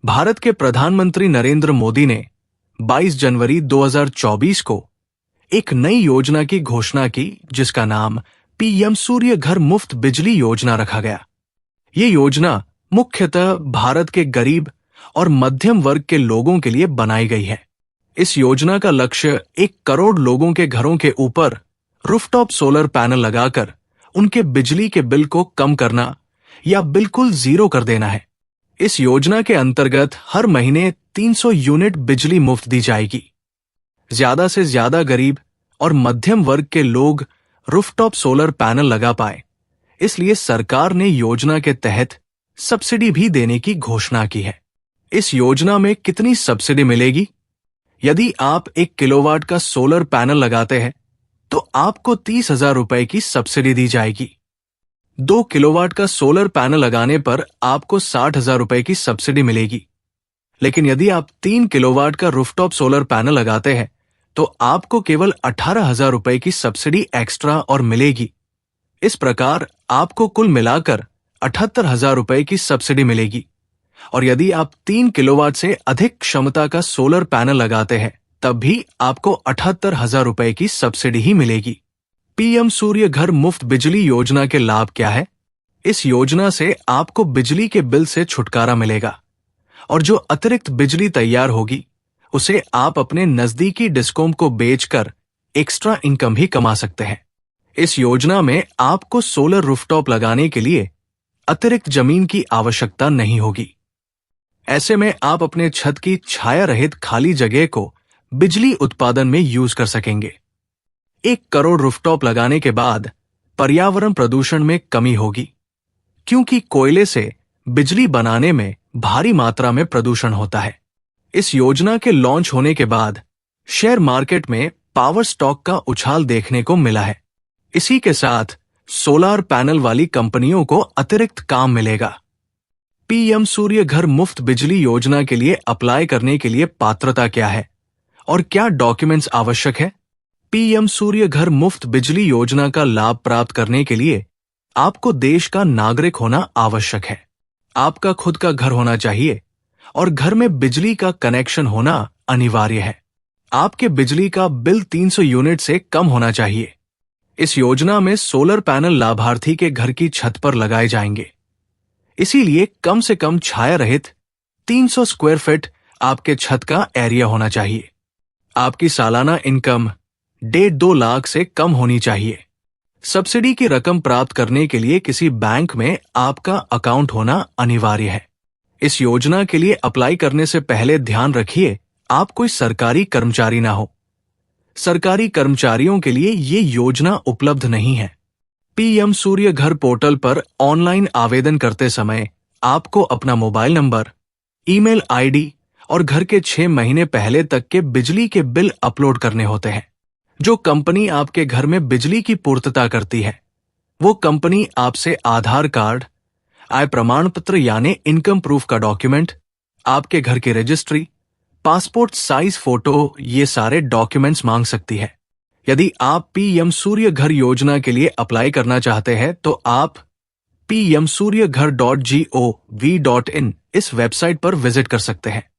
भारत के प्रधानमंत्री नरेंद्र मोदी ने 22 जनवरी 2024 को एक नई योजना की घोषणा की जिसका नाम पीएम सूर्य घर मुफ्त बिजली योजना रखा गया। ये योजना मुख्यतः भारत के गरीब और मध्यम वर्ग के लोगों के लिए बनाई गई है। इस योजना का लक्ष्य 1 करोड़ लोगों के घरों के ऊपर रूफटॉप सोलर पैनल लगाकर उनके बिजली के बिल को कम करना या बिल्कुल जीरो कर देना है। इस योजना के अंतर्गत हर महीने 300 यूनिट बिजली मुफ्त दी जाएगी। ज्यादा से ज्यादा गरीब और मध्यम वर्ग के लोग रूफटॉप सोलर पैनल लगा पाए, इसलिए सरकार ने योजना के तहत सब्सिडी भी देने की घोषणा की है। इस योजना में कितनी सब्सिडी मिलेगी? यदि आप 1 किलोवाट का सोलर पैनल लगाते हैं तो आपको 30,000 रुपए की सब्सिडी दी जाएगी। 2 किलोवाट का सोलर पैनल लगाने पर आपको 60,000 रुपए की सब्सिडी मिलेगी। लेकिन यदि आप 3 किलोवाट का रूफटॉप सोलर पैनल लगाते हैं तो आपको केवल 18,000 रुपए की सब्सिडी एक्स्ट्रा और मिलेगी। इस प्रकार आपको कुल मिलाकर 78,000 रुपए की सब्सिडी मिलेगी। और यदि आप 3 किलोवाट से अधिक क्षमता का सोलर पैनल लगाते हैं तब भी आपको 78,000 रुपए की सब्सिडी ही मिलेगी। पीएम सूर्य घर मुफ्त बिजली योजना के लाभ क्या है? इस योजना से आपको बिजली के बिल से छुटकारा मिलेगा और जो अतिरिक्त बिजली तैयार होगी उसे आप अपने नजदीकी डिस्कॉम को बेचकर एक्स्ट्रा इनकम भी कमा सकते हैं। इस योजना में आपको सोलर रूफटॉप लगाने के लिए अतिरिक्त जमीन की आवश्यकता नहीं होगी। ऐसे में आप अपने छत की छाया रहित खाली जगह को बिजली उत्पादन में यूज कर सकेंगे। 1 करोड़ रूफटॉप लगाने के बाद पर्यावरण प्रदूषण में कमी होगी, क्योंकि कोयले से बिजली बनाने में भारी मात्रा में प्रदूषण होता है। इस योजना के लॉन्च होने के बाद शेयर मार्केट में पावर स्टॉक का उछाल देखने को मिला है। इसी के साथ सोलर पैनल वाली कंपनियों को अतिरिक्त काम मिलेगा। पीएम सूर्य घर मुफ्त बिजली योजना के लिए अप्लाई करने के लिए पात्रता क्या है और क्या डॉक्यूमेंट्स आवश्यक है? पीएम सूर्य घर मुफ्त बिजली योजना का लाभ प्राप्त करने के लिए आपको देश का नागरिक होना आवश्यक है। आपका खुद का घर होना चाहिए और घर में बिजली का कनेक्शन होना अनिवार्य है। आपके बिजली का बिल 300 यूनिट से कम होना चाहिए। इस योजना में सोलर पैनल लाभार्थी के घर की छत पर लगाए जाएंगे, इसीलिए कम से कम छाया रहित 300 स्क्वायर फीट आपके छत का एरिया होना चाहिए। आपकी सालाना इनकम 1.5-2 लाख से कम होनी चाहिए। सब्सिडी की रकम प्राप्त करने के लिए किसी बैंक में आपका अकाउंट होना अनिवार्य है। इस योजना के लिए अप्लाई करने से पहले ध्यान रखिए आप कोई सरकारी कर्मचारी ना हो। सरकारी कर्मचारियों के लिए ये योजना उपलब्ध नहीं है। पीएम सूर्य घर पोर्टल पर ऑनलाइन आवेदन करते समय आपको अपना मोबाइल नंबर, ईमेल आईडी और घर के 6 महीने पहले तक के बिजली के बिल अपलोड करने होते हैं। जो कंपनी आपके घर में बिजली की पूर्तता करती है वो कंपनी आपसे आधार कार्ड, आय प्रमाण पत्र यानी इनकम प्रूफ का डॉक्यूमेंट, आपके घर की रजिस्ट्री, पासपोर्ट साइज फोटो, ये सारे डॉक्यूमेंट्स मांग सकती है। यदि आप पीएम सूर्य घर योजना के लिए अप्लाई करना चाहते हैं तो आप pmsuryaghar.gov.in इस वेबसाइट पर विजिट कर सकते हैं।